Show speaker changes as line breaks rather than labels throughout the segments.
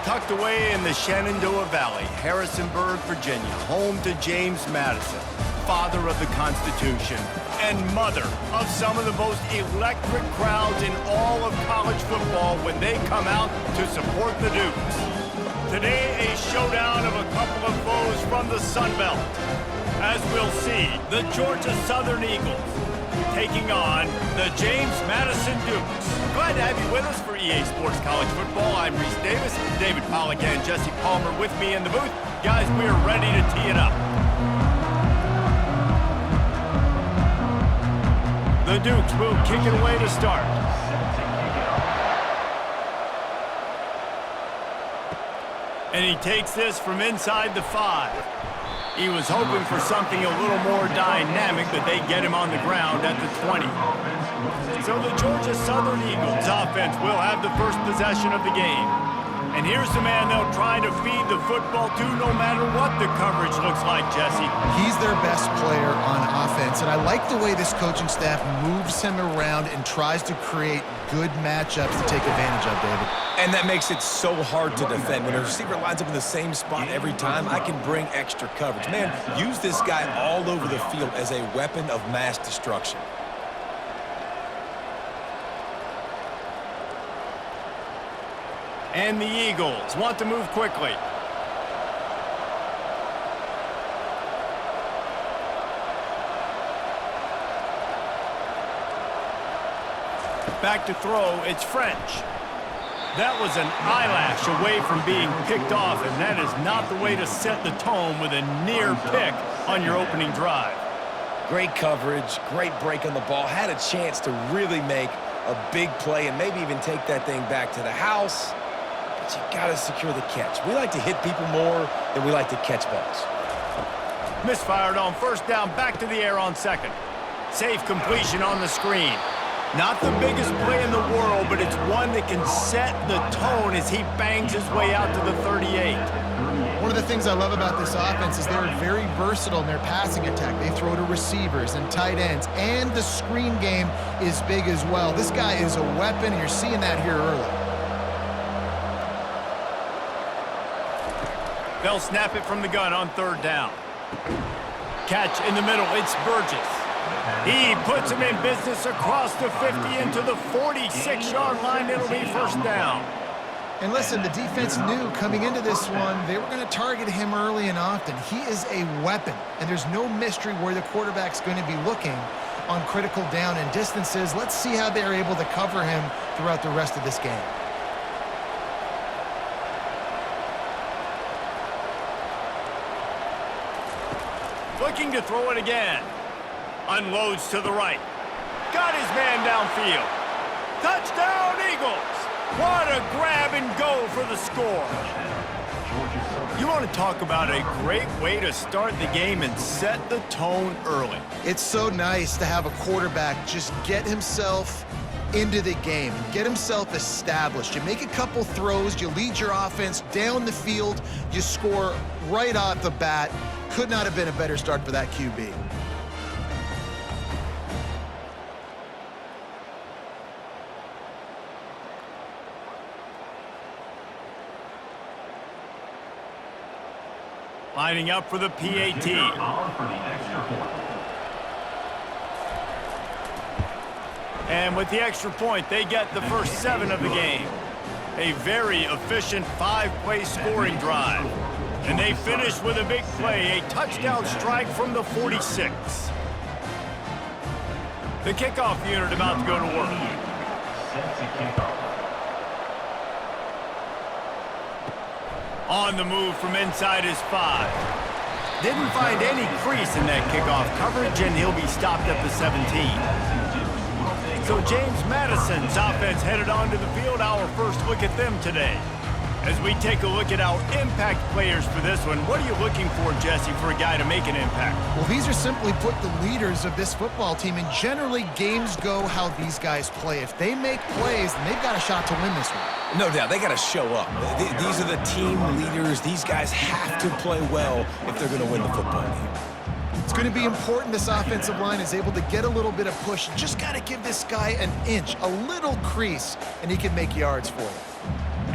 tucked away in the Shenandoah Valley, Harrisonburg, Virginia, home to James Madison, father of the Constitution and mother of some of the most electric crowds in all of college football when they come out to support the Dukes. Today, a showdown of a couple of foes from the Sun Belt. As we'll see, the Georgia Southern Eagles taking on the James Madison Dukes. Glad to have you with us for EA Sports College Football. I'm Reese Davis, David Pollack and Jesse Palmer with me in the booth. Guys, we are ready to tee it up. The Dukes will kick it away to start. And he takes this from inside the 5. He was hoping for something a little more dynamic, but they get him on the ground at the 20. So the Georgia Southern Eagles offense will have the first possession of the game. And here's the man they'll try to feed the football to no matter what the coverage looks like, Jesse.
He's their best player on offense, and I like the way this coaching staff moves him around and tries to create good matchups to take advantage of, David.
And that makes it so hard to defend. When a receiver lines up in the same spot every time, I can bring extra coverage. Man, use this guy all over the field as a weapon of mass destruction.
And the Eagles want to move quickly. Back to throw, it's French. That was an eyelash away from being picked off, and that is not the way to set the tone with a near pick on your opening drive.
Great coverage, great break on the ball. Had a chance to really make a big play and maybe even take that thing back to the house. But you got to secure the catch. We like to hit people more than we like to catch balls.
Misfired on first down, back to the air on second. Safe completion on the screen. Not the biggest play in the world, but it's one that can set the tone as he bangs his way out to the 38.
One of the things I love about this offense is they're very versatile in their passing attack. They throw to receivers and tight ends, and the screen game is big as well. This guy is a weapon, and you're seeing that here early.
They'll snap it from the gun on third down. Catch in the middle, it's Burgess. He puts him in business across the 50 into the 46-yard line. It'll be first down.
And listen, the defense knew coming into this one, they were going to target him early and often. He is a weapon, and there's no mystery where the quarterback's going to be looking on critical down and distances. Let's see how they're able to cover him throughout the rest of this game.
Looking to throw it again. Unloads to the right. Got his man downfield. Touchdown, Eagles! What a grab and go for the score. You want to talk about a great way to start the game and set the tone early.
It's so nice to have a quarterback just get himself into the game, get himself established. You make a couple throws, you lead your offense down the field, you score right off the bat. Could not have been a better start for that QB.
Lining up for the PAT. And with the extra point, they get the first 7 of the game. A very efficient 5-play scoring drive. And they finish with a big play, a touchdown strike from the 46. The kickoff unit about to go to work. On the move from inside his 5. Didn't find any crease in that kickoff coverage, and he'll be stopped at the 17. So James Madison's offense headed onto the field. Our first look at them today. As we take a look at our impact players for this one, what are you looking for, Jesse, for a guy to make an impact?
Well, these are simply put the leaders of this football team, and generally games go how these guys play. If they make plays, then they've got a shot to win this one.
No doubt, they got to show up. These are the team leaders. These guys have to play well if they're going to win the football game.
It's going to be important this offensive line is able to get a little bit of push. Just got to give this guy an inch, a little crease, and he can make yards for you.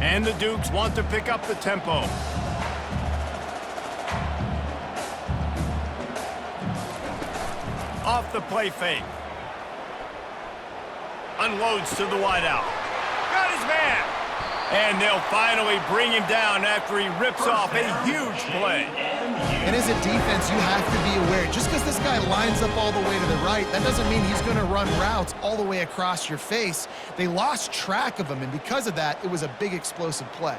And the Dukes want to pick up the tempo. Off the play fake. Unloads to the wideout. Got his man. And they'll finally bring him down after he rips off a huge play.
And as a defense, you have to be aware. Just because this guy lines up all the way to the right, that doesn't mean he's going to run routes all the way across your face. They lost track of him, and because of that, it was a big explosive play.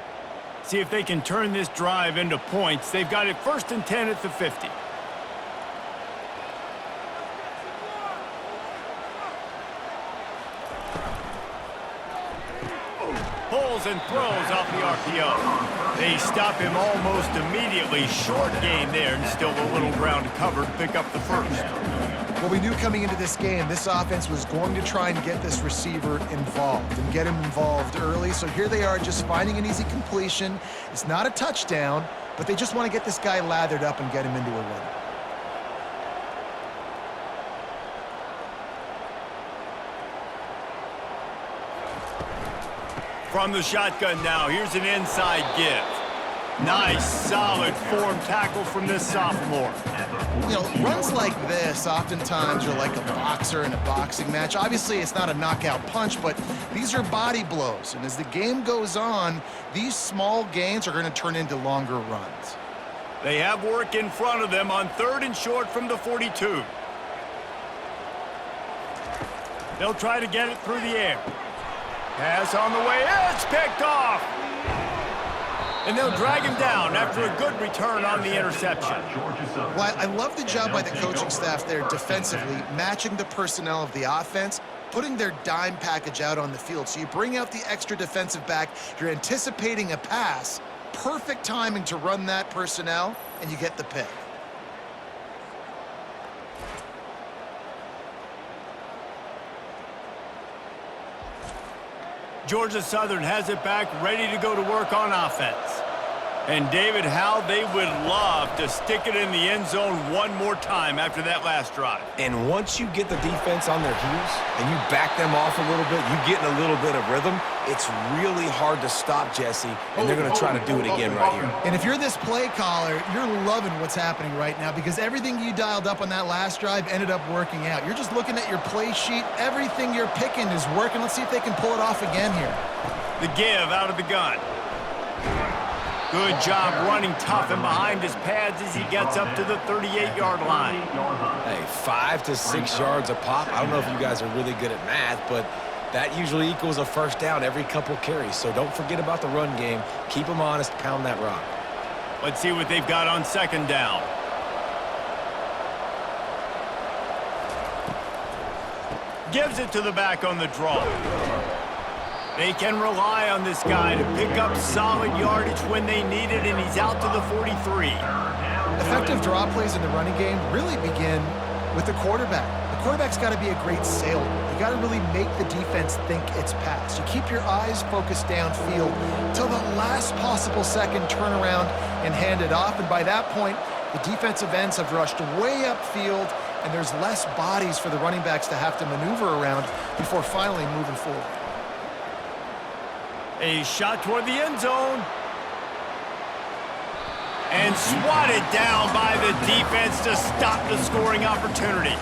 See if they can turn this drive into points. They've got it 1st and 10 at the 50. Pulls and throws off the RPO. They stop him almost immediately. Short gain there, and still a little ground to cover to pick up the first.
Well, we knew coming into this game, this offense was going to try and get this receiver involved and get him involved early. So here they are just finding an easy completion. It's not a touchdown, but they just want to get this guy lathered up and get him into a run.
From the shotgun now, here's an inside give. Nice, solid form tackle from this sophomore.
You know, runs like this oftentimes are like a boxer in a boxing match. Obviously, it's not a knockout punch, but these are body blows. And as the game goes on, these small gains are going to turn into longer runs.
They have work in front of them on 3rd and short from the 42. They'll try to get it through the air. Pass on the way, it's picked off! And they'll drag him down after a good return on the interception.
Well, I love the job by the coaching staff there defensively, matching the personnel of the offense, putting their dime package out on the field. So you bring out the extra defensive back, you're anticipating a pass, perfect timing to run that personnel, and you get the pick.
Georgia Southern has it back, ready to go to work on offense. And David, how they would love to stick it in the end zone one more time after that last drive.
And once you get the defense on their heels and you back them off a little bit, you get in a little bit of rhythm, it's really hard to stop, Jesse, and they're going to try to do it again right here.
And if you're this play caller, you're loving what's happening right now because everything you dialed up on that last drive ended up working out. You're just looking at your play sheet. Everything you're picking is working. Let's see if they can pull it off again here.
The give out of the gun. Good job running tough and behind his pads as he gets up to the 38-yard line.
Hey, 5 to 6 yards a pop. I don't know if you guys are really good at math, but that usually equals a first down every couple carries. So don't forget about the run game. Keep them honest, pound that rock.
Let's see what they've got on 2nd down. Gives it to the back on the draw. They can rely on this guy to pick up solid yardage when they need it, and he's out to the 43.
Effective draw plays in the running game really begin with the quarterback. The quarterback's got to be a great sailor. You got to really make the defense think it's pass. You keep your eyes focused downfield till the last possible second, turn around and hand it off. And by that point, the defensive ends have rushed way upfield, and there's less bodies for the running backs to have to maneuver around before finally moving forward.
A shot toward the end zone. And swatted down by the defense to stop the scoring opportunity.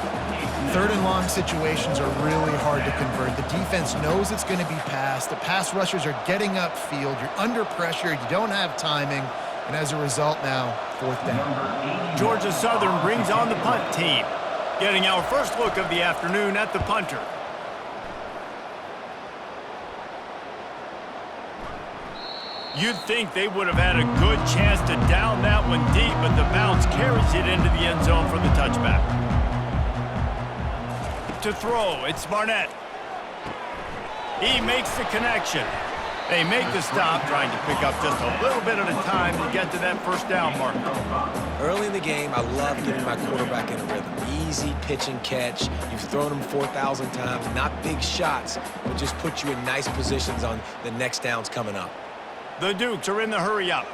3rd and long situations are really hard to convert. The defense knows it's going to be passed. The pass rushers are getting upfield. You're under pressure. You don't have timing. And as a result now, 4th down.
Georgia Southern brings on the punt team. Getting our first look of the afternoon at the punter. You'd think they would have had a good chance to down that one deep, but the bounce carries it into the end zone for the touchback. To throw, it's Barnett. He makes the connection. They make the stop, trying to pick up just a little bit at a time to get to that first down marker.
Early in the game, I love getting my quarterback in a rhythm. Easy pitch and catch. You've thrown them 4,000 times. Not big shots, but just put you in nice positions on the next downs coming up.
The Dukes are in the hurry-up.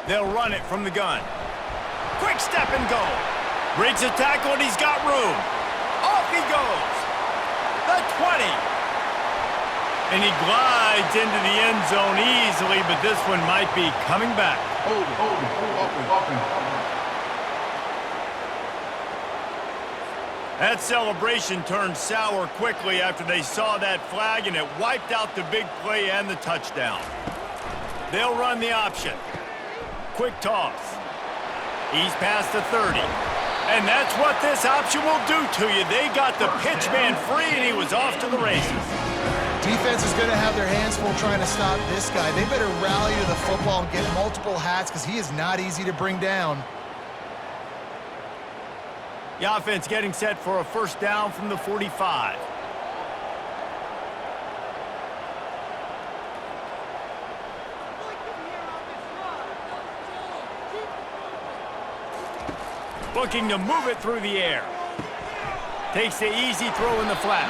They'll run it from the gun. Quick step and go. Breaks a tackle, and he's got room. Off he goes. The 20. And he glides into the end zone easily, but this one might be coming back. That celebration turned sour quickly after they saw that flag, and it wiped out the big play and the touchdown. They'll run the option. Quick toss. He's past the 30. And that's what this option will do to you. They got the pitch man free, and he was off to the races.
Defense is going to have their hands full trying to stop this guy. They better rally to the football and get multiple hats because he is not easy to bring down.
The offense getting set for a first down from the 45. Looking to move it through the air. Takes the easy throw in the flat.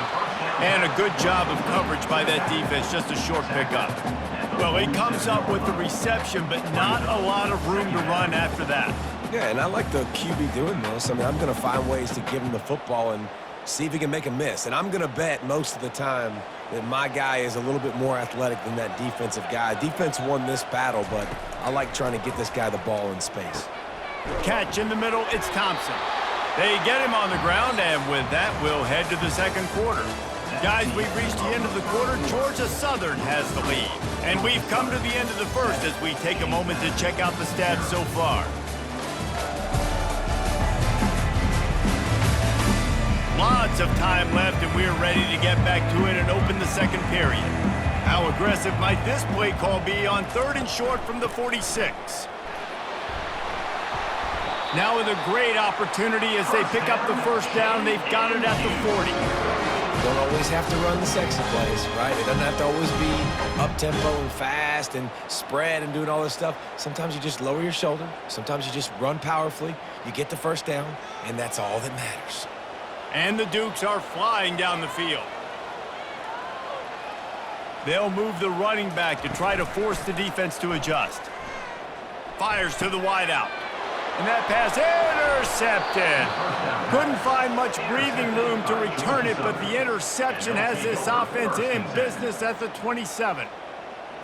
And a good job of coverage by that defense, just a short pickup. Well, he comes up with the reception, but not a lot of room to run after that.
Yeah, and I like the QB doing this. I mean, I'm going to find ways to give him the football and see if he can make a miss. And I'm going to bet most of the time that my guy is a little bit more athletic than that defensive guy. Defense won this battle, but I like trying to get this guy the ball in space.
Catch in the middle, it's Thompson. They get him on the ground, and with that, we'll head to the second quarter. Guys, we've reached the end of the quarter. Georgia Southern has the lead. And we've come to the end of the first as we take a moment to check out the stats so far. Lots of time left, and we're ready to get back to it and open the second period. How aggressive might this play call be on 3rd and short from the 46? Now with a great opportunity as they pick up the first down. They've got it at the 40.
You don't always have to run the sexy plays, right? It doesn't have to always be up-tempo and fast and spread and doing all this stuff. Sometimes you just lower your shoulder. Sometimes you just run powerfully. You get the first down, and that's all that matters.
And the Dukes are flying down the field. They'll move the running back to try to force the defense to adjust. Fires to the wideout. And that pass intercepted. Couldn't find much breathing room to return it, but the interception has this offense in business at the 27.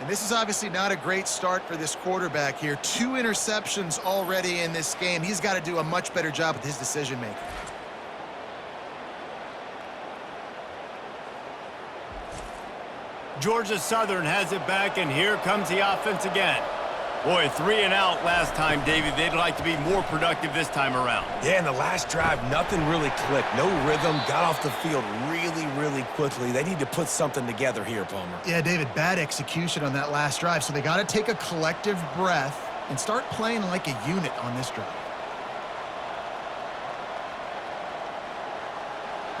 And this is obviously not a great start for this quarterback here. 2 interceptions already in this game. He's got to do a much better job with his decision-making.
Georgia Southern has it back, and here comes the offense again. Boy, 3 and out last time, David. They'd like to be more productive this time around.
Yeah, in the last drive, nothing really clicked. No rhythm, got off the field really, really quickly. They need to put something together here, Palmer.
Yeah, David, bad execution on that last drive, so they got to take a collective breath and start playing like a unit on this drive.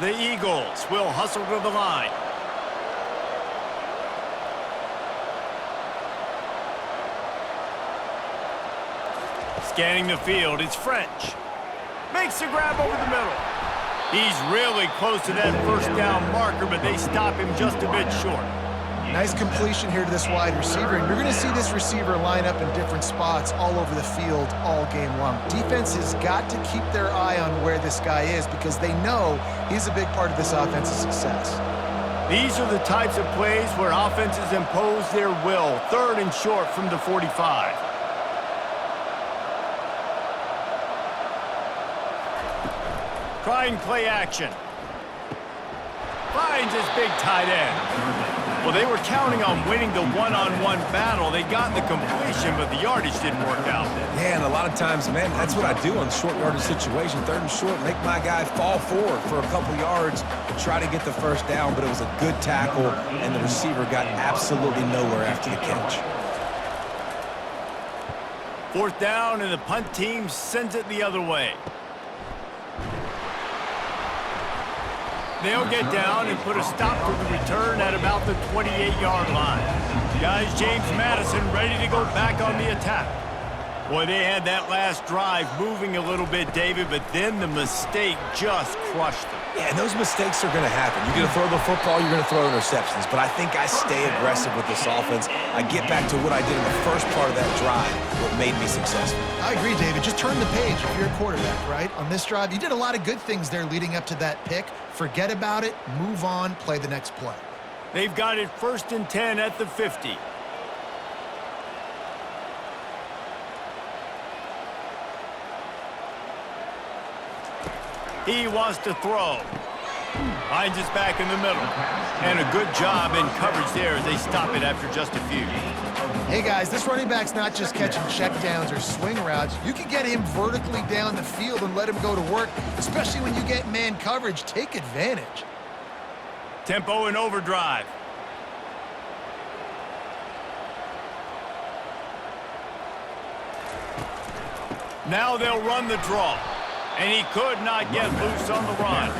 The Eagles will hustle to the line. Scanning the field, it's French. Makes the grab over the middle. He's really close to that first down marker, but they stop him just a bit short.
Nice completion here to this wide receiver, and you're going to see this receiver line up in different spots all over the field all game long. Defense has got to keep their eye on where this guy is because they know he's a big part of this offense's success.
These are the types of plays where offenses impose their will. 3rd and short from the 45. Trying play action. Finds his big tight end. Well, they were counting on winning the one-on-one battle. They got the completion, but the yardage didn't work out.
Yeah, and a lot of times, man, that's what I do on short yardage situation. 3rd and short, make my guy fall forward for a couple yards and try to get the first down, but it was a good tackle, and the receiver got absolutely nowhere after the catch.
4th down, and the punt team sends it the other way. They'll get down and put a stop to the return at about the 28-yard line. Guys, James Madison ready to go back on the attack. Boy, they had that last drive moving a little bit, David, but then the mistake just crushed them.
Yeah, and those mistakes are going to happen. You're going to throw the football, you're going to throw interceptions. But I think I stay aggressive with this offense. I get back to what I did in the first part of that drive, what made me successful.
I agree, David. Just turn the page if you're a quarterback, right? On this drive, you did a lot of good things there leading up to that pick. Forget about it, move on, play the next play.
They've got it 1st and 10 at the 50. He wants to throw. Finds his back in the middle. And a good job in coverage there as they stop it after just a few.
Hey, guys, this running back's not just catching checkdowns or swing routes. You can get him vertically down the field and let him go to work, especially when you get man coverage. Take advantage.
Tempo and overdrive. Now they'll run the draw. And he could not get loose on the run.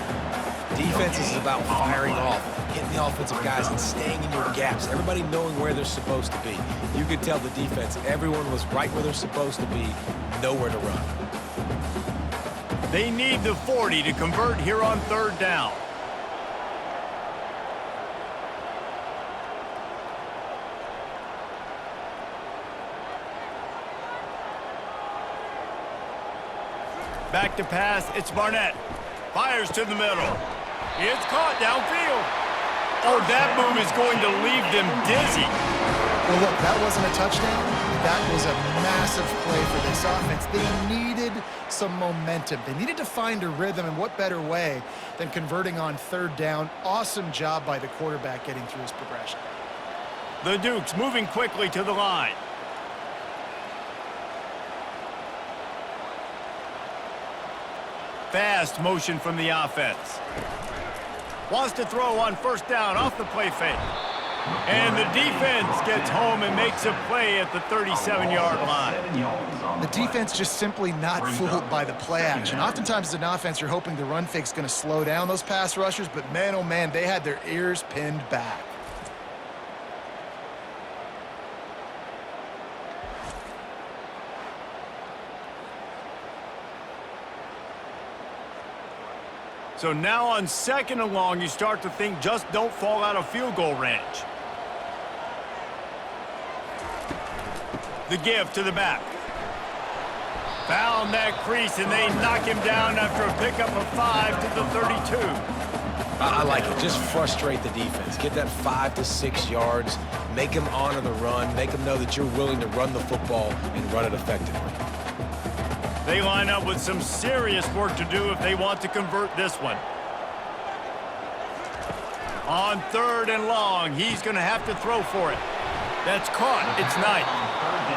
Defense is about firing off, hitting the offensive guys and staying in your gaps, everybody knowing where they're supposed to be. You could tell the defense, everyone was right where they're supposed to be, nowhere to run.
They need the 40 to convert here on 3rd down. Back to pass, it's Barnett. Fires to the middle. It's caught downfield. Oh, that move is going to leave them dizzy.
Well, look, that wasn't a touchdown. That was a massive play for this offense. They needed some momentum. They needed to find a rhythm, and what better way than converting on 3rd down. Awesome job by the quarterback getting through his progression.
The Dukes moving quickly to the line. Fast motion from the offense. Wants to throw on 1st down off the play fake. And the defense gets home and makes a play at the 37-yard line.
The defense just simply not fooled by the play action. Oftentimes as an offense, you're hoping the run fake's going to slow down those pass rushers, but man, oh man, they had their ears pinned back.
So now on 2nd and long, you start to think just don't fall out of field goal range. The give to the back. Found that crease, and they knock him down after a pickup of 5 to the 32.
I like it. Just frustrate the defense. Get that 5 to 6 yards. Make them honor the run. Make them know that you're willing to run the football and run it effectively.
They line up with some serious work to do if they want to convert this one. On 3rd and long, he's going to have to throw for it. That's caught. It's Knight.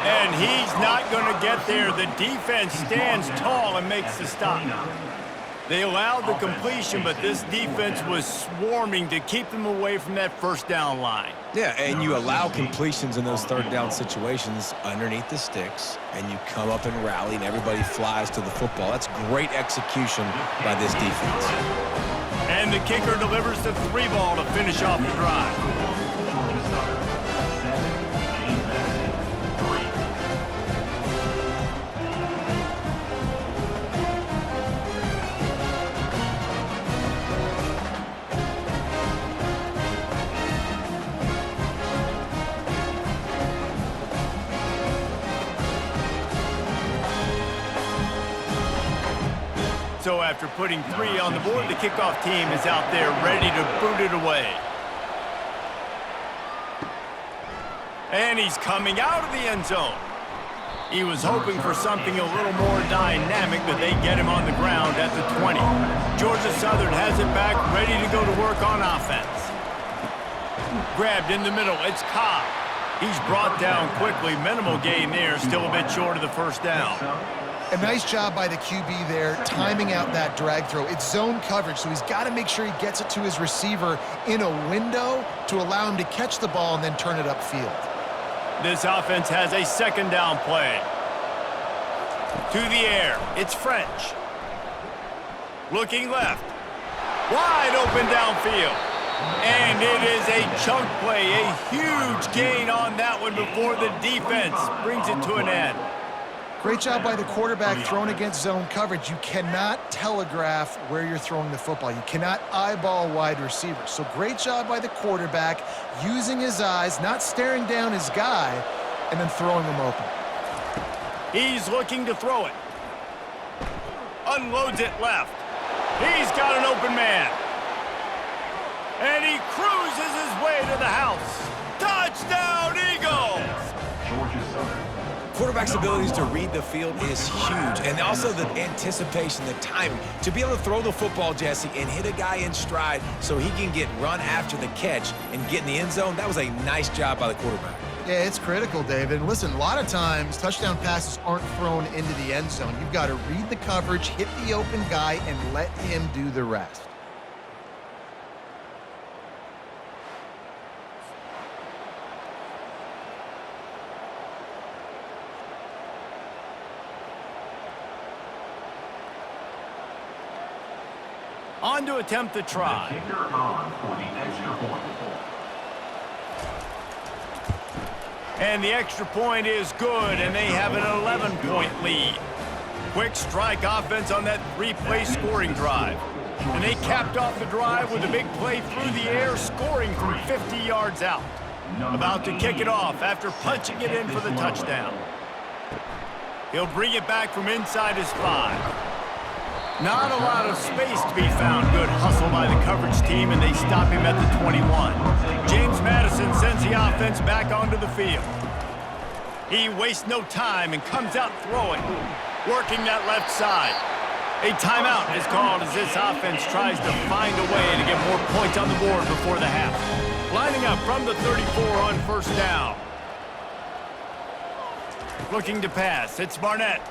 And he's not going to get there. The defense stands tall and makes the stop. They allowed the completion, but this defense was swarming to keep them away from that 1st down line.
Yeah, and you allow completions in those 3rd down situations underneath the sticks, and you come up and rally, and everybody flies to the football. That's great execution by this defense.
And the kicker delivers the 3-ball to finish off the drive. So after putting 3 on the board, the kickoff team is out there ready to boot it away. And he's coming out of the end zone. He was hoping for something a little more dynamic, but they get him on the ground at the 20. Georgia Southern has it back, ready to go to work on offense. Grabbed in the middle, it's Cobb. He's brought down quickly, minimal gain there, still a bit short of the 1st down.
A nice job by the QB there, timing out that drag throw. It's zone coverage, so he's got to make sure he gets it to his receiver in a window to allow him to catch the ball and then turn it upfield.
This offense has a 2nd down play. To the air, it's French. Looking left. Wide open downfield. And it is a chunk play, a huge gain on that one before the defense brings it to an end.
Great job by the quarterback throwing against zone coverage. You cannot telegraph where you're throwing the football. You cannot eyeball wide receivers. So great job by the quarterback using his eyes, not staring down his guy, and then throwing him open.
He's looking to throw it. Unloads it left. He's got an open man. And he cruises his way to the house. Touchdown, Eagles!
Quarterback's abilities to read the field is huge, and also the anticipation, the timing. To be able to throw the football, Jesse, and hit a guy in stride so he can get run after the catch and get in the end zone, that was a nice job by the quarterback.
Yeah, it's critical, David. And listen, a lot of times, touchdown passes aren't thrown into the end zone. You've got to read the coverage, hit the open guy, and let him do the rest.
On to attempt the try.
Kicker on for the extra point.
And the extra point is good, and they have an 11-point lead. Quick strike offense on that three-play scoring drive. And they capped off the drive with a big play through the air, scoring from 50 yards out. About to kick it off after punching it in for the touchdown. He'll bring it back from inside his 5. Not a lot of space to be found. Good hustle by the coverage team, and they stop him at the 21. James Madison sends the offense back onto the field. He wastes no time and comes out throwing, working that left side. A timeout is called as this offense tries to find a way to get more points on the board before the half. Lining up from the 34 on first down. Looking to pass. It's Barnett.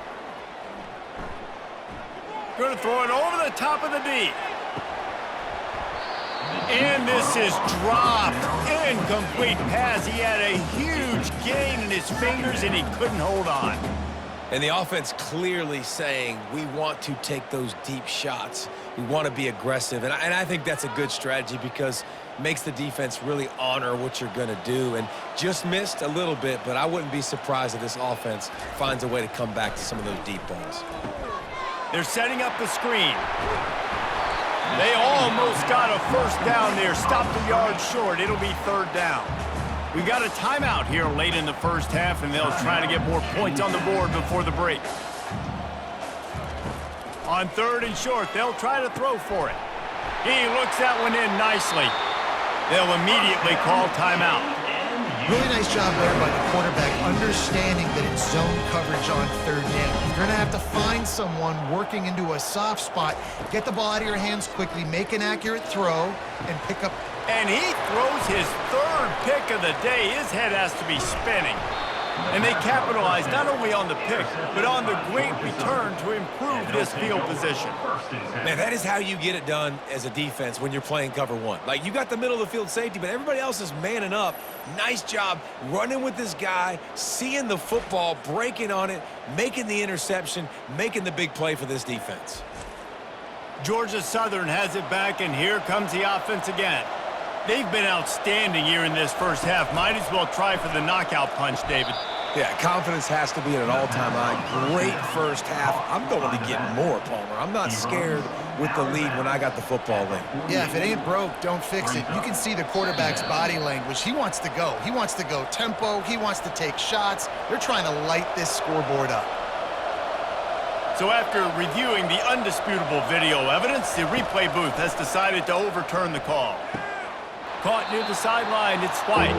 Going to throw it over the top of the D. And this is dropped. Incomplete pass. He had a huge gain in his fingers, and he couldn't hold on.
And the offense clearly saying, we want to take those deep shots. We want to be aggressive. And I think that's a good strategy because it makes the defense really honor what you're going to do. And just missed a little bit, but I wouldn't be surprised if this offense finds a way to come back to some of those deep balls.
They're setting up the screen. They almost got a first down there. Stopped a yard short. It'll be third down. We got a timeout here late in the first half, and they'll try to get more points on the board before the break. On third and short, they'll try to throw for it. He looks that one in nicely. They'll immediately call timeout.
Really nice job there by the quarterback, understanding that it's zone coverage on third down. You're going to have to find someone working into a soft spot, get the ball out of your hands quickly, make an accurate throw, and pick up.
And he throws his third pick of the day. His head has to be spinning. And they capitalize not only on the pick, but on the great return to improve this field position.
Man, that is how you get it done as a defense when you're playing cover one. Like, you got the middle of the field safety, but everybody else is manning up. Nice job running with this guy, seeing the football, breaking on it, making the interception, making the big play for this defense.
Georgia Southern has it back, and here comes the offense again. They've been outstanding here in this first half. Might as well try for the knockout punch, David.
Yeah, confidence has to be at an all-time high. Great first half. I'm going to get more, Palmer. I'm not scared with the lead when I got the football in.
Yeah, if it ain't broke, don't fix it. You can see the quarterback's body language. He wants to go. He wants to go tempo. He wants to take shots. They're trying to light this scoreboard up.
So after reviewing the undisputable video evidence, the replay booth has decided to overturn the call. Caught near the sideline, it's White.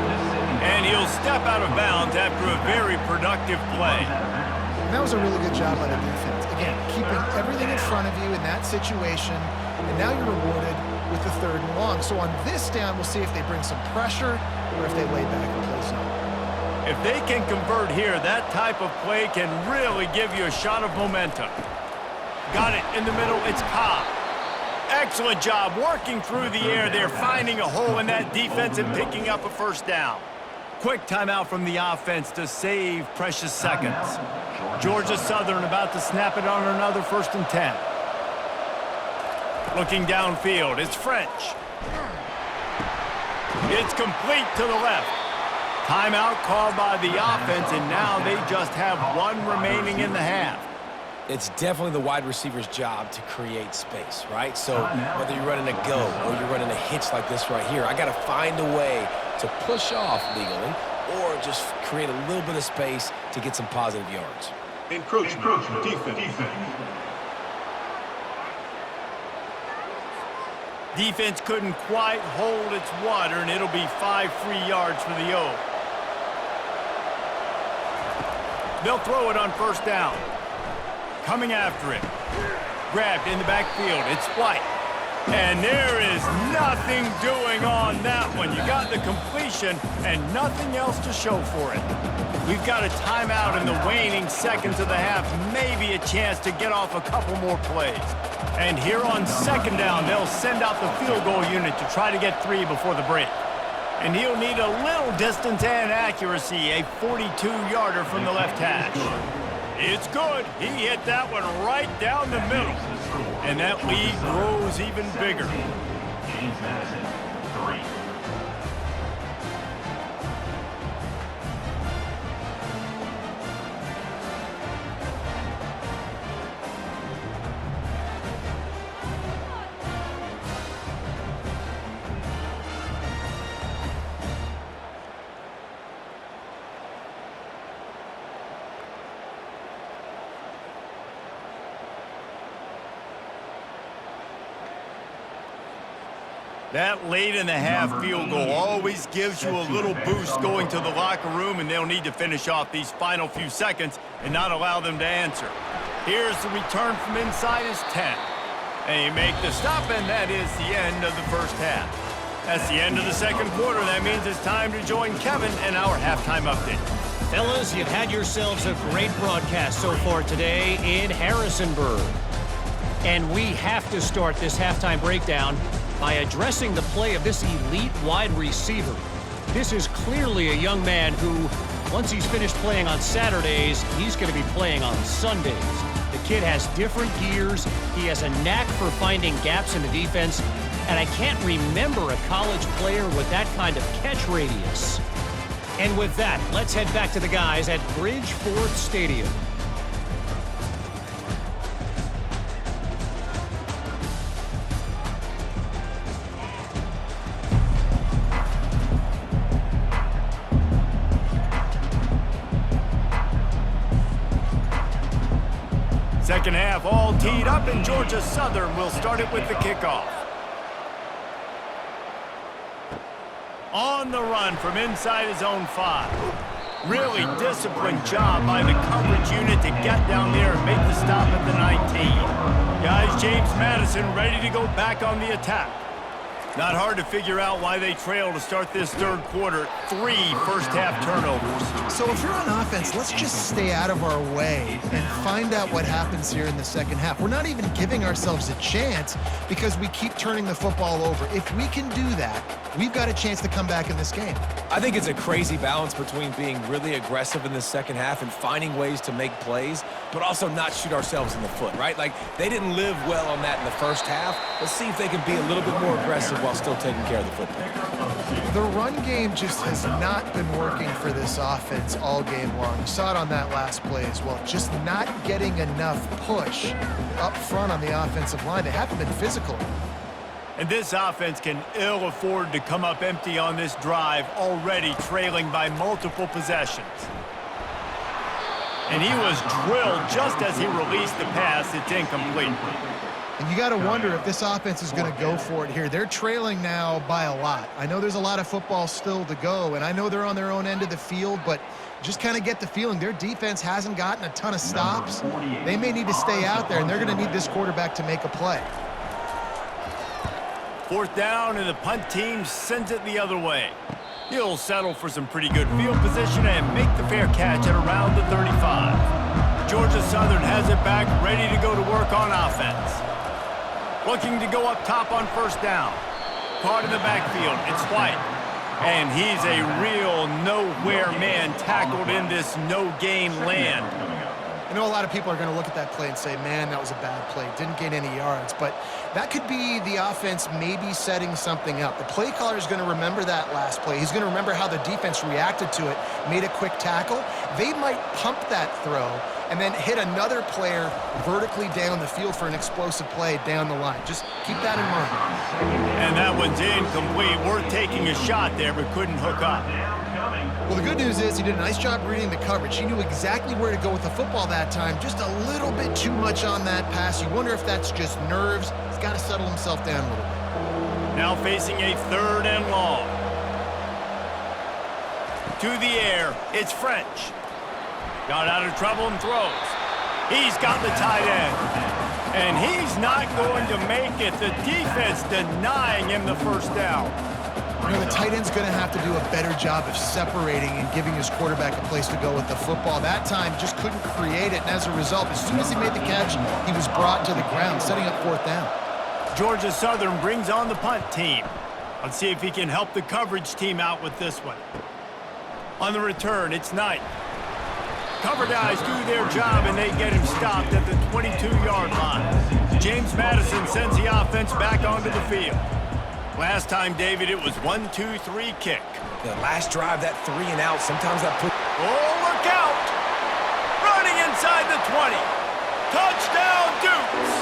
And he'll step out of bounds after a very productive play.
And that was a really good job by the defense. Again, keeping everything in front of you in that situation, and now you're rewarded with the third and long. So on this down, we'll see if they bring some pressure or if they lay back and play zone.
If they can convert here, that type of play can really give you a shot of momentum. Got it in the middle, it's Cobb. Excellent job working through the air there, finding a hole in that defense and picking up a first down. Quick timeout from the offense to save precious seconds. Georgia Southern about to snap it on another 1st and 10. Looking downfield, it's French. It's complete to the left. Timeout called by the offense, and now they just have one remaining in the half.
It's definitely the wide receiver's job to create space, right? So whether you're running a go or you're running a hitch like this right here, I got to find a way to push off legally or just create a little bit of space to get some positive yards.
Encroachment. Defense.
Defense couldn't quite hold its water, and it'll be 5 free yards for the O. They'll throw it on first down. Coming after it. Grabbed in the backfield. It's White. And there is nothing doing on that one. You got the completion and nothing else to show for it. We've got a timeout in the waning seconds of the half. Maybe a chance to get off a couple more plays. And here on second down, they'll send out the field goal unit to try to get 3 before the break. And he'll need a little distance and accuracy, a 42-yarder from the left hash. It's good. He hit that one right down the middle. And that lead grows even bigger.
James Madison, 3.
That late in the half field goal always gives you a little boost going to the locker room, and they'll need to finish off these final few seconds and not allow them to answer. Here's the return from inside his 10. And you make the stop, and that is the end of the first half. That's the end of the second quarter. That means it's time to join Kevin and our halftime update.
Fellas, you've had yourselves a great broadcast so far today in Harrisonburg. And we have to start this halftime breakdown by addressing the play of this elite wide receiver. This is clearly a young man who, once he's finished playing on Saturdays, he's going to be playing on Sundays. The kid has different gears. He has a knack for finding gaps in the defense. And I can't remember a college player with that kind of catch radius. And with that, let's head back to the guys at Bridgeforth Stadium.
Second half all teed up, and Georgia Southern will start it with the kickoff. On the run from inside his own 5. Really disciplined job by the coverage unit to get down there and make the stop at the 19. Guys, James Madison ready to go back on the attack. Not hard to figure out why they trail to start this third quarter. 3 first-half turnovers.
So if you're on offense, let's just stay out of our way and find out what happens here in the second half. We're not even giving ourselves a chance because we keep turning the football over. If we can do that, we've got a chance to come back in this game.
I think it's a crazy balance between being really aggressive in the second half and finding ways to make plays, but also not shoot ourselves in the foot, right? Like, they didn't live well on that in the first half. Let's see if they can be a little bit more aggressive while still taking care of the football.
The run game just has not been working for this offense all game long. You saw it on that last play as well. Just not getting enough push up front on the offensive line. They haven't been physical.
And this offense can ill afford to come up empty on this drive, already trailing by multiple possessions. And he was drilled just as he released the pass. It's incomplete.
And you got to wonder if this offense is going to go for it here. They're trailing now by a lot. I know there's a lot of football still to go, and I know they're on their own end of the field, but just kind of get the feeling their defense hasn't gotten a ton of stops. They may need to stay out there, and they're going to need this quarterback to make a play.
Fourth down, and the punt team sends it the other way. He'll settle for some pretty good field position and make the fair catch at around the 35. Georgia Southern has it back, ready to go to work on offense. Looking to go up top on first down. Caught in the backfield. It's White. And he's a real nowhere man tackled in this no-gain land.
I know a lot of people are going to look at that play and say, man, that was a bad play. Didn't gain any yards. But that could be the offense maybe setting something up. The play caller is going to remember that last play. He's going to remember how the defense reacted to it, made a quick tackle. They might pump that throw and then hit another player vertically down the field for an explosive play down the line. Just keep that in mind.
And that one's incomplete. Worth taking a shot there, but couldn't hook up.
Well, the good news is he did a nice job reading the coverage. He knew exactly where to go with the football that time. Just a little bit too much on that pass. You wonder if that's just nerves. He's got to settle himself down a little bit.
Now facing a 3rd and long. To the air, it's French. Got out of trouble and throws. He's got the tight end. And he's not going to make it. The defense denying him the first down.
You know, the tight end's going to have to do a better job of separating and giving his quarterback a place to go with the football. That time, just couldn't create it, and as a result, as soon as he made the catch, he was brought to the ground, setting up 4th down.
Georgia Southern brings on the punt team. Let's see if he can help the coverage team out with this one. On the return, it's Knight. Cover guys do their job, and they get him stopped at the 22-yard line. James Madison sends the offense back onto the field. Last time, David, it was 1-2-3 kick.
The last drive, that 3 and out, sometimes that put...
Oh, look out! Running inside the 20. Touchdown, Dukes!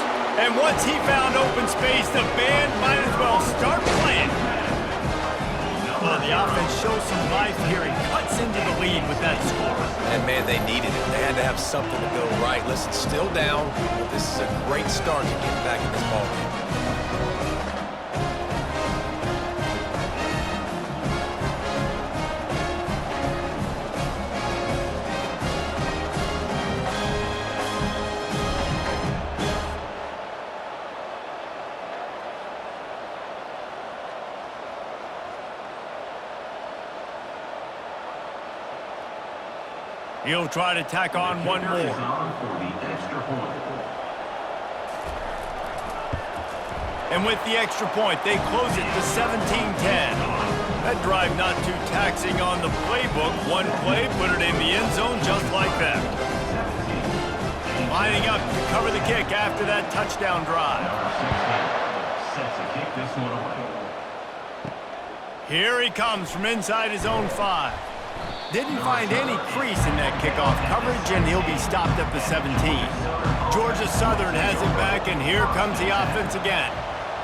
And once he found open space, the band might as well start playing. The offense shows some life here and cuts into the lead with that score.
And, man, they needed it. They had to have something to go right. Listen, still down, but this is a great start to getting back in this ballgame.
He'll try to tack on one more. And with the extra point, they close it to 17-10. That drive not too taxing on the playbook. One play, put it in the end zone just like that. Lining up to cover the kick after that touchdown drive. Here he comes from inside his own 5. Didn't find any crease in that kickoff coverage, and he'll be stopped at the 17. Georgia Southern has it back, and here comes the offense again.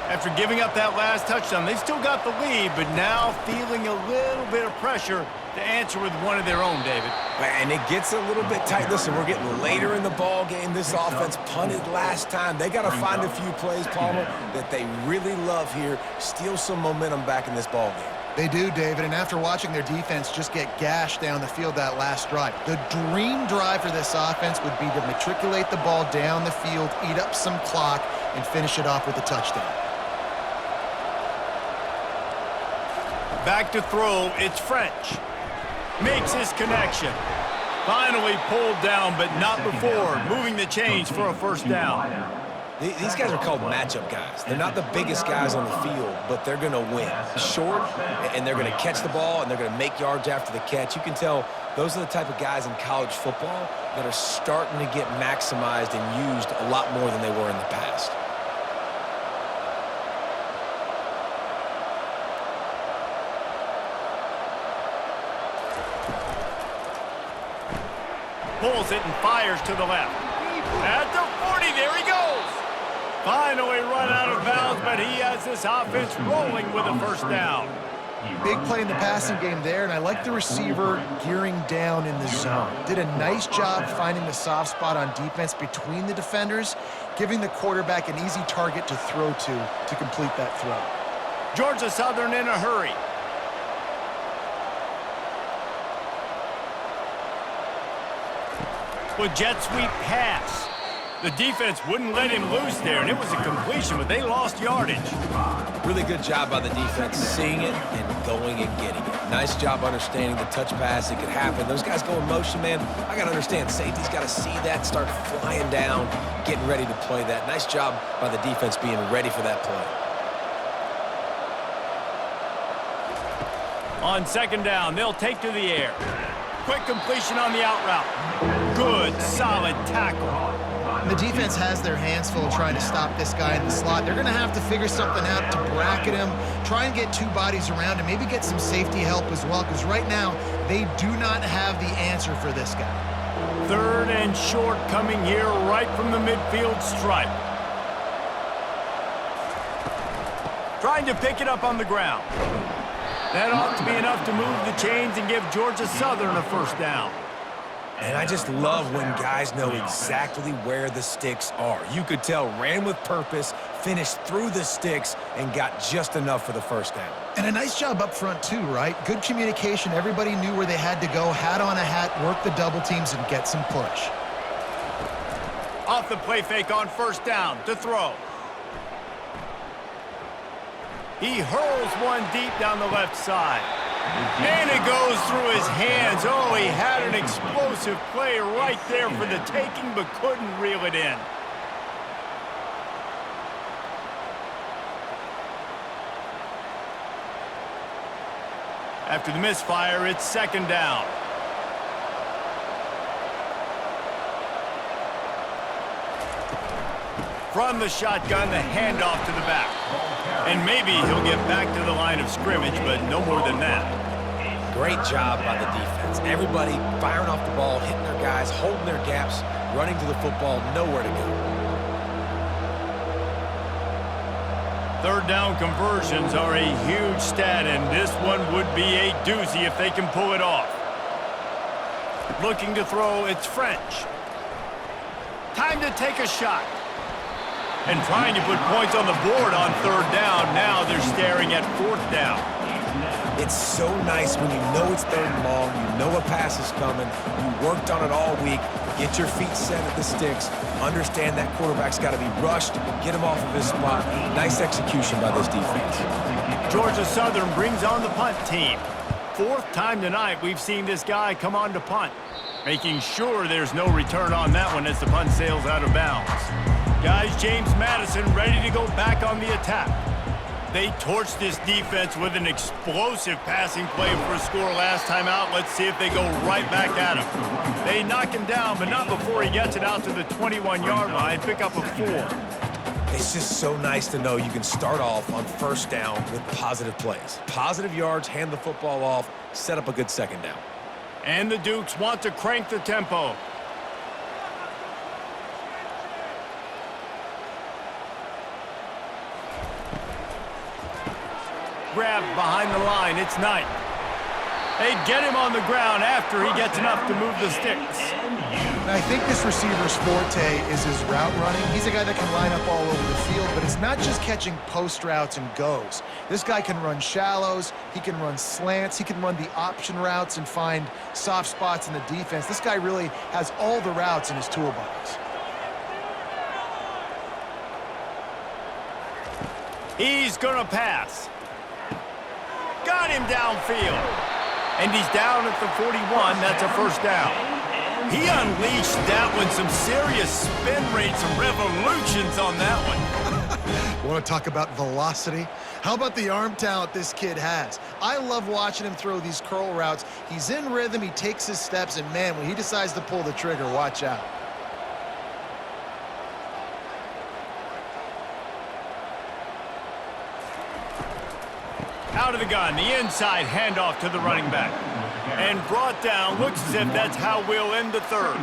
After giving up that last touchdown, they've still got the lead, but now feeling a little bit of pressure to answer with one of their own, David.
And it gets a little bit tight. Listen, we're getting later in the ball game. This offense punted last time. They got to find a few plays, Palmer, that they really love here. Steal some momentum back in this ball game.
They do, David, and after watching their defense just get gashed down the field that last drive, the dream drive for this offense would be to matriculate the ball down the field, eat up some clock, and finish it off with a touchdown.
Back to throw, it's French. Makes his connection. Finally pulled down, but not before, moving the chains for a 1st down.
These guys are called matchup guys. They're not the biggest guys on the field, but they're going to win. Short, and they're going to catch the ball, and they're going to make yards after the catch. You can tell those are the type of guys in college football that are starting to get maximized and used a lot more than they were in the past.
Pulls it and fires to the left. At the 40, there he goes. Finally run out of bounds, but he has this offense rolling with a 1st down.
Big play in the passing game there, and I like the receiver gearing down in the zone. Did a nice job finding the soft spot on defense between the defenders, giving the quarterback an easy target to throw to complete that throw.
Georgia Southern in a hurry. With jet sweep pass. The defense wouldn't let him loose there, and it was a completion, but they lost yardage.
Really good job by the defense, seeing it and going and getting it. Nice job understanding the touch pass. It could happen. Those guys go in motion, man. I got to understand, safety's got to see that, start flying down, getting ready to play that. Nice job by the defense being ready for that play.
On 2nd down, they'll take to the air. quick completion on the out route. Good, solid tackle.
The defense has their hands full trying to stop this guy in the slot. They're going to have to figure something out to bracket him, try and get two bodies around him, maybe get some safety help as well, because right now they do not have the answer for this guy.
Third and short coming here right from the midfield stripe. Trying to pick it up on the ground. That ought to be enough to move the chains and give Georgia Southern a first down.
And I just love when guys know exactly where the sticks are. You could tell ran with purpose, finished through the sticks, and got just enough for the first down.
And a nice job up front too, right? Good communication. Everybody knew where they had to go, hat on a hat, work the double teams, and get some push.
Off the play fake on first down to throw. He hurls one deep down the left side. And it goes through his hands. Oh, he had an explosive play right there for the taking, but couldn't reel it in. After the misfire, it's second down. From the shotgun, the handoff to the back. And maybe he'll get back to the line of scrimmage, but no more than that.
Great job by the defense. Everybody firing off the ball, hitting their guys, holding their gaps, running to the football, nowhere to go.
Third down conversions are a huge stat, and this one would be a doozy if they can pull it off. Looking to throw, it's French. Time to take a shot. And trying to put points on the board on third down. Now they're staring at fourth down.
It's so nice when you know it's third and long, you know a pass is coming, you worked on it all week, get your feet set at the sticks, understand that quarterback's got to be rushed, get him off of his spot. Nice execution by this defense.
Georgia Southern brings on the punt team. Fourth time tonight we've seen this guy come on to punt, making sure there's no return on that one as the punt sails out of bounds. Guys, James Madison ready to go back on the attack. They torched this defense with an explosive passing play for a score last time out. Let's see if they go right back at him. They knock him down, but not before he gets it out to the 21-yard line. Pick up a 4.
It's just so nice to know you can start off on first down with positive plays. Positive yards, hand the football off, set up a good second down.
And the Dukes want to crank the tempo. Grabbed behind the line, it's Knight. They get him on the ground after he gets enough to move the sticks.
I think this receiver's forte is his route running. He's a guy that can line up all over the field, but it's not just catching post routes and goes. This guy can run shallows, he can run slants, he can run the option routes and find soft spots in the defense. This guy really has all the routes in his toolbox.
He's gonna pass. Got him downfield. And he's down at the 41. That's a first down. He unleashed that one. Some serious spin rates, some revolutions on that one.
Want to talk about velocity? How about the arm talent this kid has? I love watching him throw these curl routes. He's in rhythm, he takes his steps, and man, when he decides to pull the trigger, watch out.
Out of the gun, the inside handoff to the running back. And brought down, looks as if that's how we'll end the third.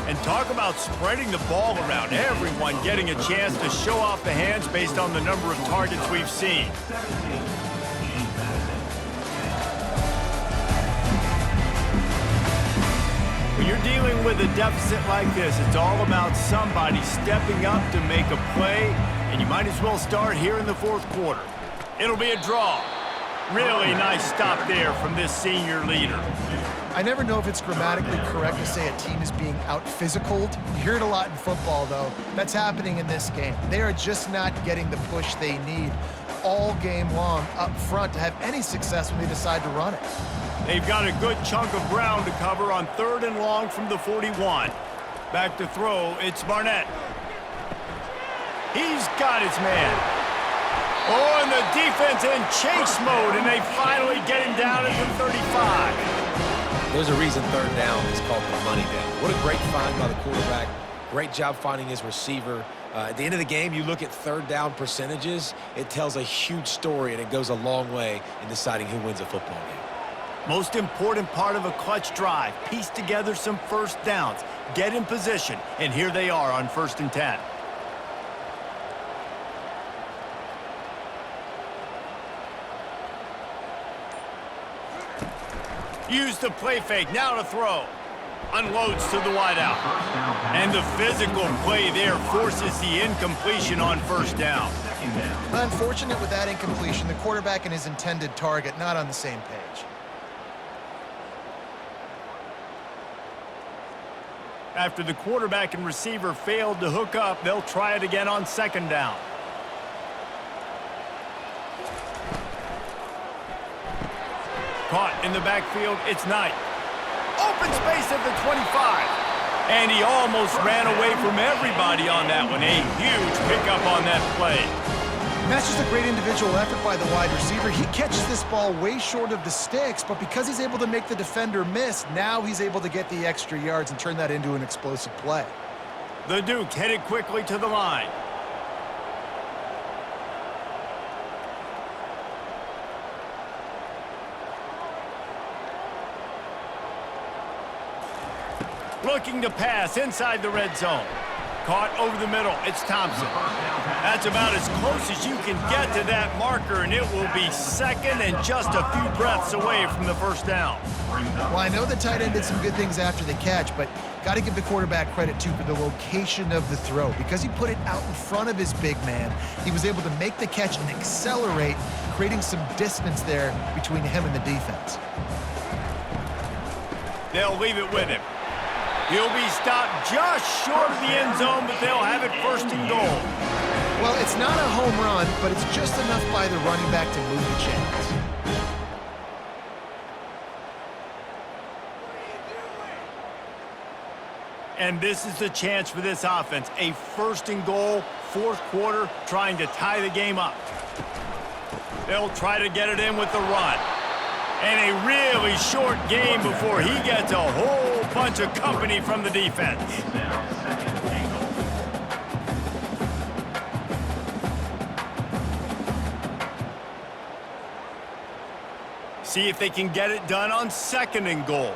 And talk about spreading the ball around. Everyone getting a chance to show off the hands based on the number of targets we've seen. When you're dealing with a deficit like this, it's all about somebody stepping up to make a play, and you might as well start here in the fourth quarter. It'll be a draw. Really nice stop there from this senior leader.
I never know if it's grammatically correct to say a team is being out-physicaled. You hear it a lot in football, though. That's happening in this game. They are just not getting the push they need all game long up front to have any success when they decide to run it.
They've got a good chunk of ground to cover on third and long from the 41. Back to throw, it's Barnett. He's got his man. Oh, and the defense in chase mode, and they finally get him down at the 35.
There's a reason third down is called the money down. What a great find by the quarterback. Great job finding his receiver. At the end of the game, you look at third down percentages, it tells a huge story, and it goes a long way in deciding who wins a football game.
Most important part of a clutch drive, piece together some first downs, get in position, and here they are on 1st and 10. Use the play fake, now to throw. Unloads to the wideout. And the physical play there forces the incompletion on 1st down.
Unfortunate with that incompletion. The quarterback and his intended target not on the same page.
After the quarterback and receiver failed to hook up, they'll try it again on 2nd down. Caught in the backfield, it's Knight. Open space at the 25. And he almost ran away from everybody on that one. A huge pickup on that play.
And that's just a great individual effort by the wide receiver. He catches this ball way short of the sticks, but because he's able to make the defender miss, now he's able to get the extra yards and turn that into an explosive play.
The Duke headed quickly to the line. Looking to pass inside the red zone. Caught over the middle. It's Thompson. That's about as close as you can get to that marker, and it will be 2nd and just a few breaths away from the 1st down.
Well, I know the tight end did some good things after the catch, but got to give the quarterback credit, too, for the location of the throw. Because he put it out in front of his big man, he was able to make the catch and accelerate, creating some distance there between him and the defense.
They'll leave it with him. He'll be stopped just short of the end zone, but they'll have it 1st and goal.
Well, it's not a home run, but it's just enough by the running back to move the chains.
And this is the chance for this offense. A 1st and goal, 4th quarter, trying to tie the game up. They'll try to get it in with the run. And a really short game before he gets a whole bunch of company from the defense. See if they can get it done on 2nd and goal.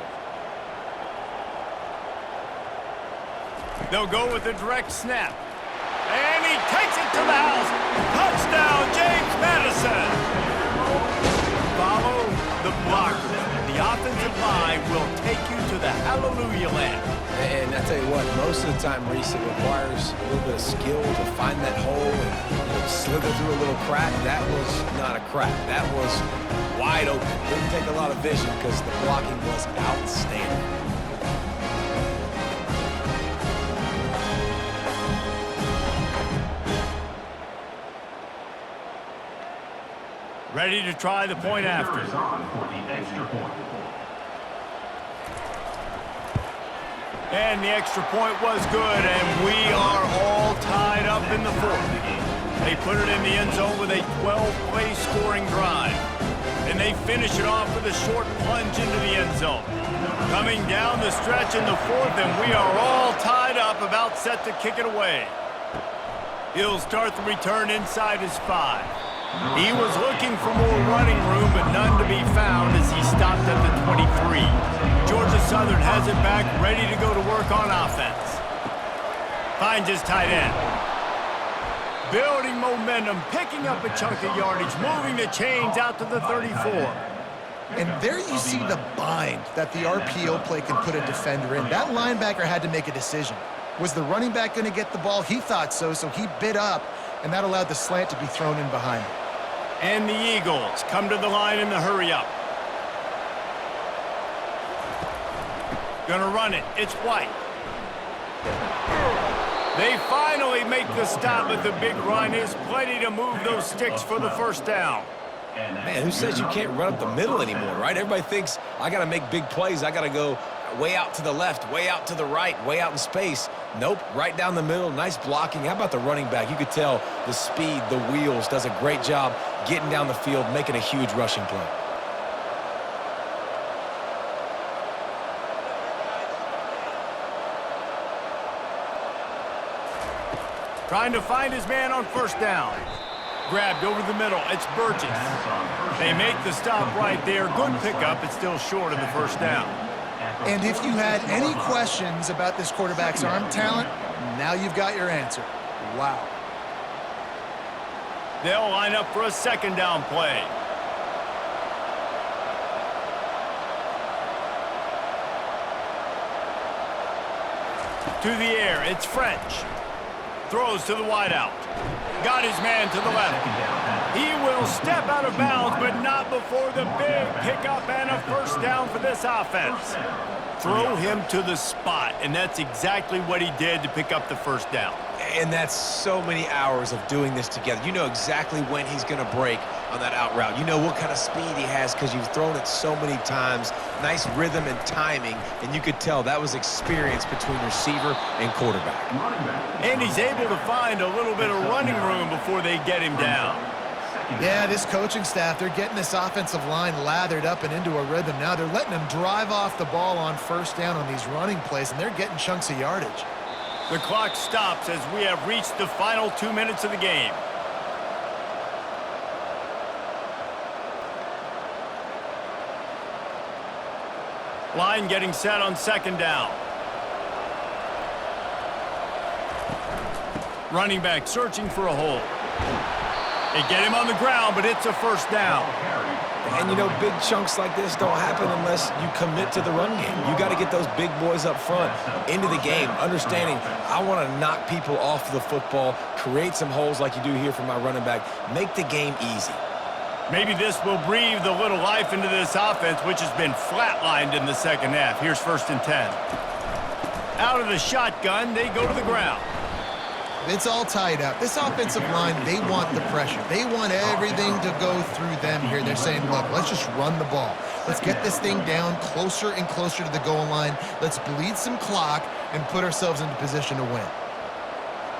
They'll go with a direct snap. And he takes it to the house. Touchdown, James Madison. Follow the blocker. The offensive line will take you to the hallelujah land.
And I tell you what, most of the time, Reese, it requires a little bit of skill to find that hole and slither through a little crack. That was not a crack. That was wide open. Didn't take a lot of vision because the blocking was outstanding.
Ready to try the point after. And the extra point was good, and we are all tied up in the 4th. They put it in the end zone with a 12-play scoring drive. And they finish it off with a short plunge into the end zone. Coming down the stretch in the 4th, and we are all tied up, about set to kick it away. He'll start the return inside his 5. He was looking for more running room, but none to be found as he stopped at the 23. Georgia Southern has it back, ready to go to work on offense. Finds his tight end. Building momentum, picking up a chunk of yardage, moving the chains out to the 34.
And there you see the bind that the RPO play can put a defender in. That linebacker had to make a decision. Was the running back going to get the ball? He thought so, so he bit up, and that allowed the slant to be thrown in behind him.
And the Eagles come to the line in the hurry-up. Gonna run it. It's White. They finally make the stop, but the big run is plenty to move those sticks for the 1st down.
Man, who says you can't run up the middle anymore, right? Everybody thinks, I got to make big plays. I got to go Way out to the left, way out to the right, way out in space. Nope, right down the middle. Nice blocking. How about the running back? You could tell the speed, the wheels, does a great job getting down the field, making a huge rushing play.
Trying to find his man on first down. Grabbed over the middle. It's Burgess. They make the stop right there. Good pickup. It's still short of the first down.
And if you had any questions about this quarterback's arm talent, now you've got your answer. Wow.
They'll line up for a second down play. To the air. It's French. Throws to the wideout. Got his man to the left. He will step out of bounds, but not before the big pickup and a first down for this offense. Throw him to the spot, and that's exactly what he did to pick up the first down.
And that's so many hours of doing this together. You know exactly when he's going to break on that out route. You know what kind of speed he has because you've thrown it so many times. Nice rhythm and timing, and you could tell that was experience between receiver and quarterback.
And he's able to find a little bit of running room before they get him down.
Yeah, this coaching staff, they're getting this offensive line lathered up and into a rhythm now. They're letting them drive off the ball on first down on these running plays, and they're getting chunks of yardage.
The clock stops as we have reached the final 2 minutes of the game. Line getting set on second down. Running back searching for a hole. They get him on the ground, but it's a first down.
And, you know, big chunks like this don't happen unless you commit to the run game. You got to get those big boys up front into the game, understanding I want to knock people off the football, create some holes like you do here for my running back, make the game easy.
Maybe this will breathe a little life into this offense, which has been flatlined in the second half. Here's 1st and 10. Out of the shotgun, they go to the ground.
It's all tied up. This offensive line, they want the pressure. They want everything to go through them here. They're saying, look, let's just run the ball. Let's get this thing down closer and closer to the goal line. Let's bleed some clock and put ourselves into position to win.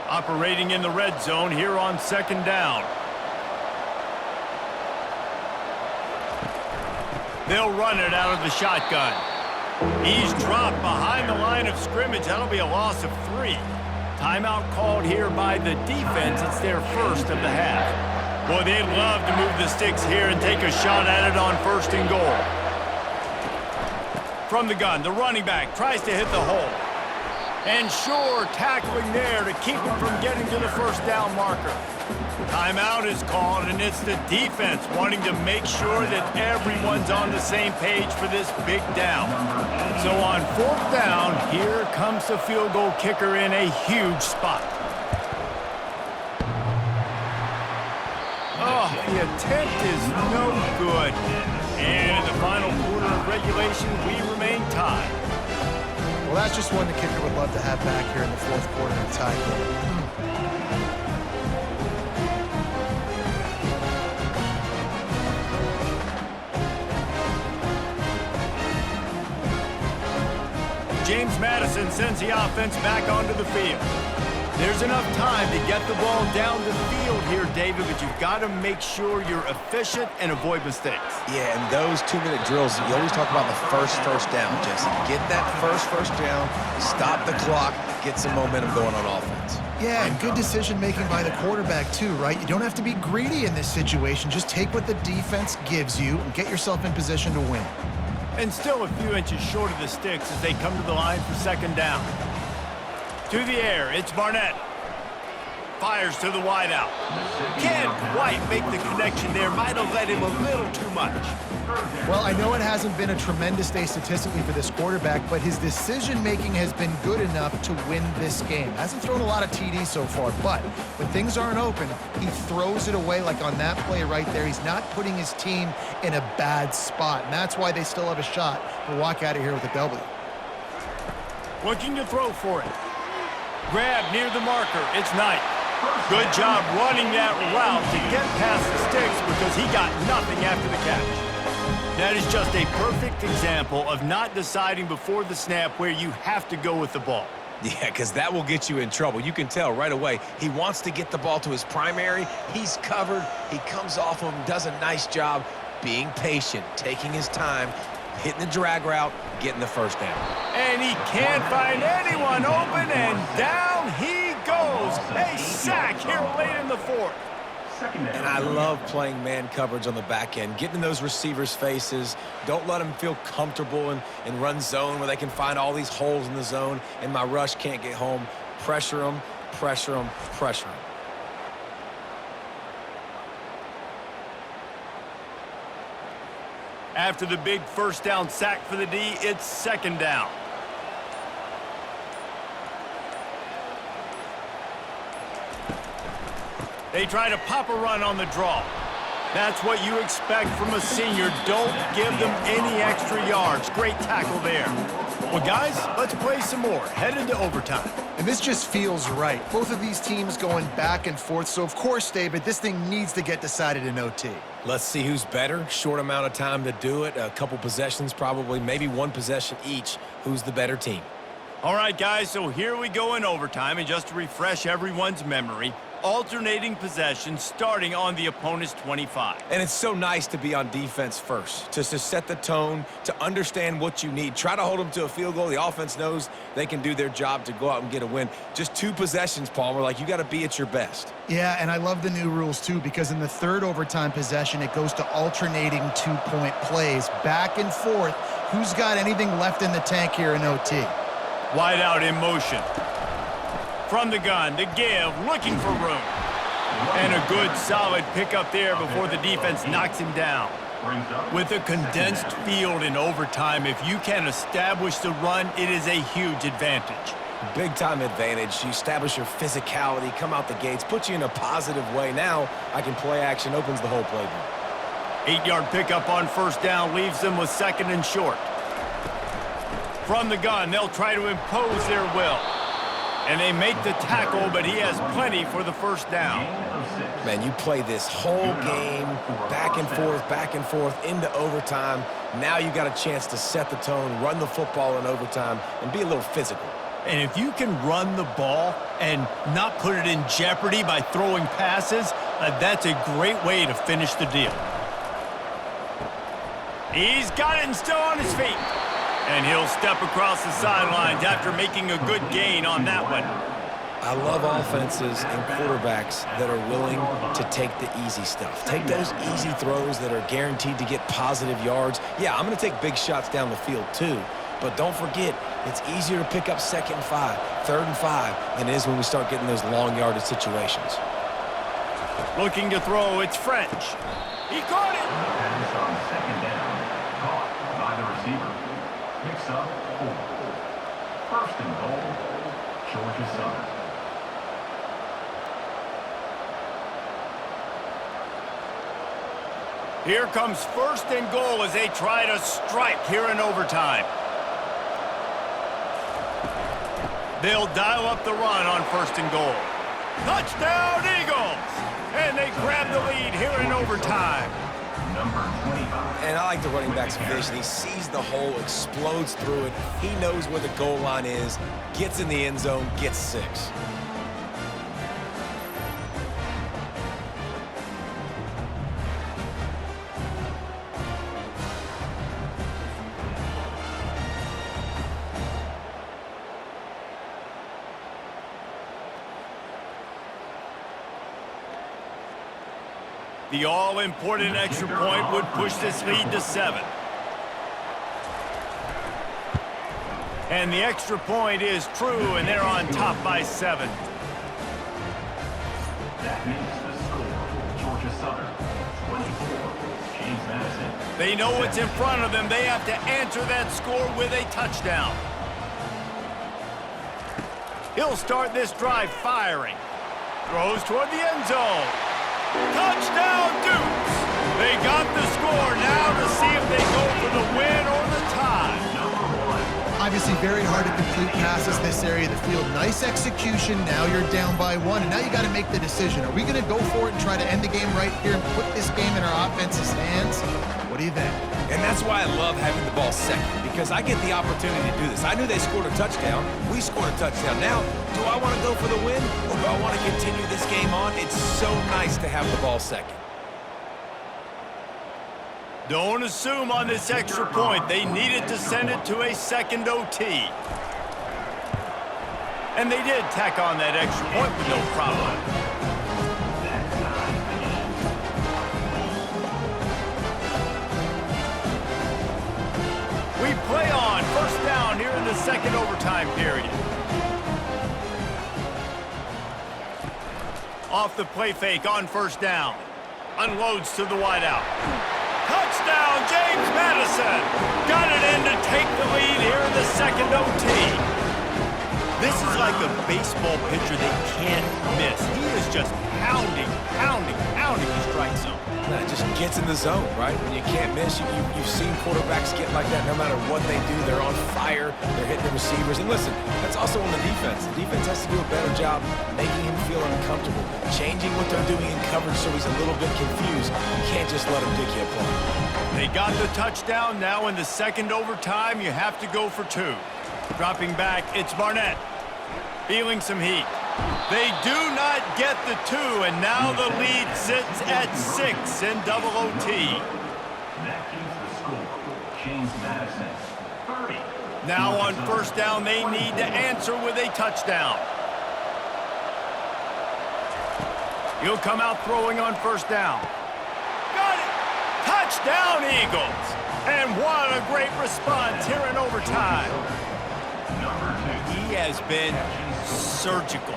Operating in the red zone here on second down. They'll run it out of the shotgun. He's dropped behind the line of scrimmage. That'll be a loss of 3. Timeout called here by the defense. It's their first of the half. Boy, they'd love to move the sticks here and take a shot at it on 1st and goal. From the gun, the running back tries to hit the hole. And sure, tackling there to keep him from getting to the first down marker. Timeout is called, and it's the defense wanting to make sure that everyone's on the same page for this big down. So on 4th down, here comes the field goal kicker in a huge spot. Oh, the attempt is no good. And in the final quarter of regulation, we remain tied.
Well, that's just one the kicker would love to have back here in the 4th quarter and tie game.
James Madison sends the offense back onto the field. There's enough time to get the ball down the field here, David, but you've got to make sure you're efficient and avoid mistakes.
Yeah, and those 2-minute drills, you always talk about the first down, Jesse. Get that first down, stop the clock, get some momentum going on offense.
Yeah, and good decision-making by the quarterback, too, right? You don't have to be greedy in this situation. Just take what the defense gives you and get yourself in position to win.
And still a few inches short of the sticks as they come to the line for second down. To the air, it's Barnett. Fires to the wideout. Can't quite make the connection there. Might have led him a little too much.
Well, I know it hasn't been a tremendous day statistically for this quarterback, but his decision-making has been good enough to win this game. Hasn't thrown a lot of TDs so far, but when things aren't open, he throws it away like on that play right there. He's not putting his team in a bad spot, and that's why they still have a shot to walk out of here with a W.
Looking to throw for it. Grab near the marker. It's Knight. Good job running that route to get past the sticks because he got nothing after the catch. That is just a perfect example of not deciding before the snap where you have to go with the ball.
Yeah, because that will get you in trouble. You can tell right away he wants to get the ball to his primary. He's covered. He comes off of him, does a nice job being patient, taking his time, hitting the drag route, getting the first down.
And he can't find anyone open, and down he goes. A sack here late in the fourth.
And I love playing man coverage on the back end, getting in those receivers' faces. Don't let them feel comfortable in run zone where they can find all these holes in the zone and my rush can't get home. Pressure them, pressure them, pressure them.
After the big first down sack for the D, it's second down. They try to pop a run on the draw. That's what you expect from a senior. Don't give them any extra yards. Great tackle there. Well, guys, let's play some more. Headed to overtime.
And this just feels right. Both of these teams going back and forth. So, of course, David, this thing needs to get decided in OT.
Let's see who's better. Short amount of time to do it. A couple possessions probably, maybe one possession each. Who's the better team?
All right, guys, so here we go in overtime. And just to refresh everyone's memory, alternating possessions starting on the opponent's 25.
And it's so nice to be on defense first, to set the tone, to understand what you need. Try to hold them to a field goal. The offense knows they can do their job to go out and get a win. Just 2 possessions, Palmer, like you got to be at your best.
Yeah, and I love the new rules, too, because in the third overtime possession, it goes to alternating 2-point plays, back and forth. Who's got anything left in the tank here in OT?
Wide out in motion. From the gun, to give, looking for room. And a good, solid pickup there before the defense knocks him down. With a condensed field in overtime, if you can establish the run, it is a huge advantage.
Big-time advantage. You establish your physicality, come out the gates, put you in a positive way. Now I can play action, opens the whole playbook.
8-yard pickup on first down leaves them with second and short. From the gun, they'll try to impose their will. And they make the tackle, but he has plenty for the first down.
Man, you play this whole game back and forth into overtime. Now you got a chance to set the tone, run the football in overtime, and be a little physical.
And if you can run the ball and not put it in jeopardy by throwing passes, that's a great way to finish the deal. He's got it and still on his feet. And he'll step across the sidelines after making a good gain on that one.
I love offenses and quarterbacks that are willing to take the easy stuff. Take those easy throws that are guaranteed to get positive yards. Yeah, I'm going to take big shots down the field too. But don't forget, it's easier to pick up 2nd and 5, 3rd and 5 than it is when we start getting those long yardage situations.
Looking to throw, it's French. He caught it.
Pass on 2nd down. Caught by the receiver. Picks up 4. 1st and goal, Georgia Southern.
Here comes 1st and goal as they try to strike here in overtime. They'll dial up the run on 1st and goal. Touchdown, Eagles! And they grab the lead here in overtime.
Number 25.
And I like the running back's vision. He sees the hole, explodes through it. He knows where the goal line is, gets in the end zone, gets 6.
The all-important extra point would push this lead to 7. And the extra point is true, and they're on top by 7.
That makes the score. Georgia Southern, 24. James Madison.
They know what's in front of them. They have to answer that score with a touchdown. He'll start this drive firing. Throws toward the end zone. Touchdown, Dukes! They got the score now to see if they go for the win or the tie.
Obviously very hard to complete passes this area of the field. Nice execution. Now you're down by 1, and now you got to make the decision. Are we going to go for it and try to end the game right here and put this game in our offense's hands? What do you think?
And that's why I love having the ball second, because I get the opportunity to do this. I knew they scored a touchdown. We scored a touchdown. Now, do I want to go for the win, or do I want to continue this game on? It's so nice to have the ball second.
Don't assume on this extra point they needed to send it to a second OT. And they did tack on that extra point with no problem. We play on first down here in the second overtime period. Off the play fake on first down. Unloads to the wideout. Touchdown, James Madison. Got it in to take the lead here in the second OT. This is like a baseball pitcher they can't miss. He is just pounding the strike zone.
It just gets in the zone, right? When you can't miss, you've seen quarterbacks get like that no matter what they do. They're on fire. They're hitting the receivers. And listen, that's also on the defense. The defense has to do a better job making him feel uncomfortable, changing what they're doing in coverage so he's a little bit confused. You can't just let him dig you a play.
They got the touchdown. Now in the second overtime, you have to go for two. Dropping back, it's Barnett. Feeling some heat. They do not get the two, and now the lead sits at 6 in double OT.
That keeps the score. James Madison, 30.
Now on first down, they need to answer with a touchdown. He'll come out throwing on first down. Got it! Touchdown, Eagles! And what a great response here in overtime. He has been surgical.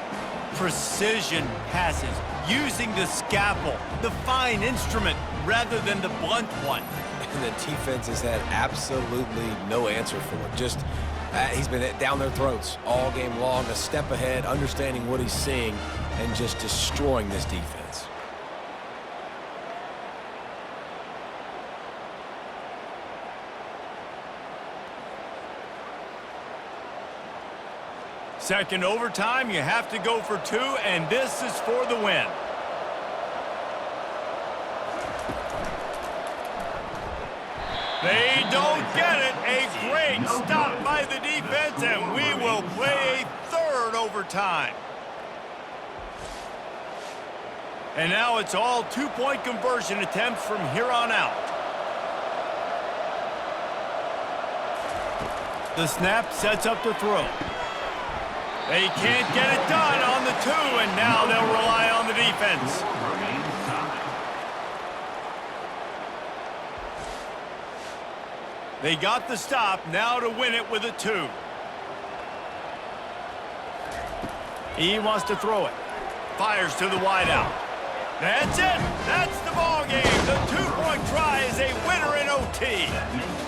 Precision passes, using the scalpel, the fine instrument, rather than the blunt one.
And the defense has had absolutely no answer for it. Just, he's been down their throats all game long, a step ahead, understanding what he's seeing, and just destroying this defense.
Second overtime, you have to go for two, and this is for the win. They don't get it. A great stop by the defense, and we will play a third overtime. And now it's all two-point conversion attempts from here on out. The snap sets up the throw. They can't get it done on the two, and now they'll rely on the defense. They got the stop, now to win it with a two. He wants to throw it. Fires to the wideout. That's it. That's the ball game. The two-point try is a winner in OT.